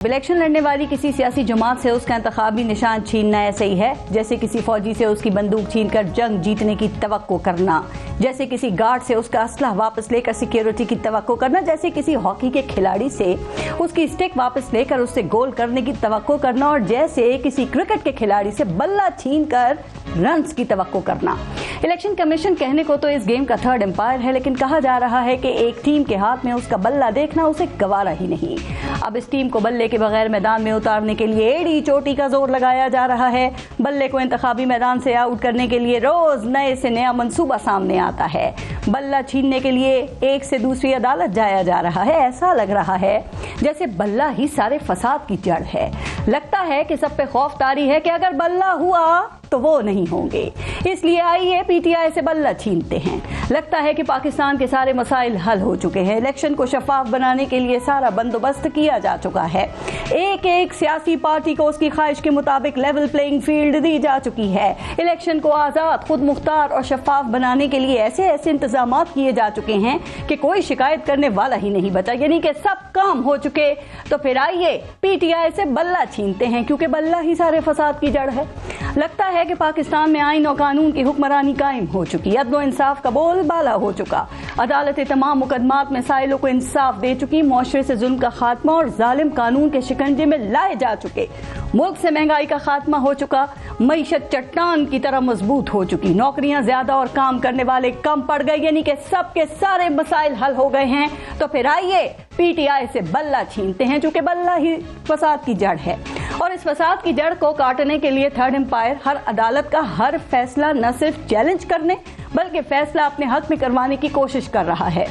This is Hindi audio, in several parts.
इलेक्शन लड़ने वाली किसी सियासी जमात से उसका इंतखाबी निशान छीनना ऐसे ही है जैसे किसी फौजी से उसकी बंदूक छीनकर जंग जीतने की तवक्को करना, जैसे किसी गार्ड से उसका असला वापस लेकर सिक्योरिटी की तवक्को करना, जैसे किसी हॉकी के खिलाड़ी से उसकी स्टिक वापस लेकर उससे गोल करने की तवक्को करना, और जैसे किसी क्रिकेट के खिलाड़ी से बल्ला छीनकर रन्स की तवक्को करना। इलेक्शन कमीशन कहने को तो इस गेम का थर्ड एम्पायर है, लेकिन कहा जा रहा है कि एक टीम के हाथ में उसका बल्ला देखना उसे गवारा ही नहीं। अब इस टीम को बल्ले के बगैर मैदान में उतारने के लिए एड़ी चोटी का जोर लगाया जा रहा है। बल्ले को इंतखाबी मैदान से आउट करने के लिए रोज नए से नया मंसूबा सामने आता है। बल्ला छीनने के लिए एक से दूसरी अदालत जाया जा रहा है। ऐसा लग रहा है जैसे बल्ला ही सारे फसाद की जड़ है। लगता है कि सब पे खौफ तारी है कि अगर बल्ला हुआ तो वो नहीं होंगे, इसलिए आइए पीटीआई से बल्ला छीनते हैं। लगता है कि पाकिस्तान के सारे मसाइल हल हो चुके हैं। इलेक्शन को शफाफ बनाने के लिए सारा बंदोबस्त किया जा चुका है। एक एक सियासी पार्टी को उसकी ख्वाहिश के मुताबिक लेवल प्लेइंग फील्ड दी जा चुकी है। इलेक्शन को आज़ाद, खुद मुख्तार और शफाफ बनाने के लिए ऐसे ऐसे इंतजाम किए जा चुके हैं कि कोई शिकायत करने वाला ही नहीं बचा, यानी कि सब काम हो चुके। तो फिर आइए पीटीआई से बल्ला छीनते हैं, क्योंकि बल्ला ही सारे फसाद की जड़ है। लगता है कि पाकिस्तान में आईन और कानून की हुक्मरानी कायम हो चुकी, अदल इंसाफ का बोलबाला हो चुका। अदालतें तमाम मुकदमात में साइलों को इंसाफ दे चुकी। मुआशरे से जुल्म का खात्मा और जालिम कानून के शिकंजे में लाए जा चुके। मुल्क से महंगाई का खात्मा हो चुका। मईशत चट्टान की तरह मजबूत हो चुकी। नौकरियां ज्यादा और काम करने वाले कम पड़ गए, यानी कि सबके सारे मसाइल हल हो गए हैं। तो फिर आइए पीटीआई से बल्ला छीनते हैं, क्योंकि बल्ला ही फसाद की जड़ है। और इस फसाद की जड़ को काटने के लिए थर्ड एम्पायर हर अदालत का हर फैसला न सिर्फ चैलेंज करने बल्कि फैसला अपने हक में करवाने की कोशिश कर रहा है।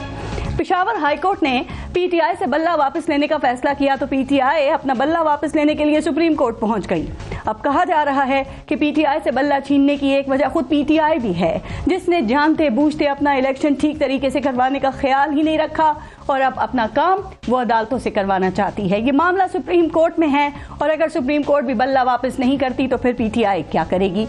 पेशावर हाईकोर्ट ने पीटीआई से बल्ला वापस लेने का फैसला किया तो पीटीआई अपना बल्ला वापस लेने के लिए सुप्रीम कोर्ट पहुंच गई। अब कहा जा रहा है कि पीटीआई से बल्ला छीनने की एक वजह खुद पीटीआई भी है, जिसने जानते बूझते अपना इलेक्शन ठीक तरीके से करवाने का ख्याल ही नहीं रखा और अब अपना काम वो अदालतों से करवाना चाहती है। ये मामला सुप्रीम कोर्ट में है और अगर सुप्रीम कोर्ट भी बल्ला वापस नहीं करती तो फिर पीटीआई क्या करेगी?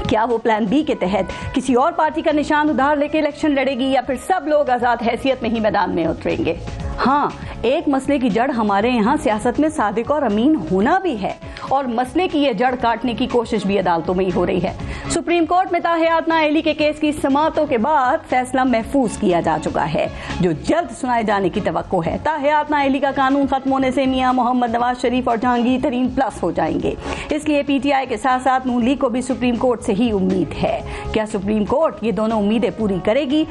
क्या वो प्लान बी के तहत किसी और पार्टी का निशान उधार लेके इलेक्शन लड़ेगी, या फिर सब लोग आजाद हैसियत में ही मैदान में उतरेंगे? हाँ, एक मसले की जड़ हमारे यहाँ सियासत में सादिक और अमीन होना भी है, और मसले की ये जड़ काटने की कोशिश भी अदालतों में ही हो रही है। सुप्रीम कोर्ट में ताहियात नाअहली के केस की समाअतों के बाद फैसला महफूज किया जा चुका है, जो जल्द सुनाए जाने की तवक्को है। ताहियात नाअहली का कानून खत्म होने से मियां मोहम्मद नवाज शरीफ और जहांगीर तरीन प्लस हो जाएंगे। इसलिए पीटीआई के साथ साथ नून लीग को भी सुप्रीम कोर्ट से ही उम्मीद है। क्या सुप्रीम कोर्ट ये दोनों उम्मीदें पूरी करेगी?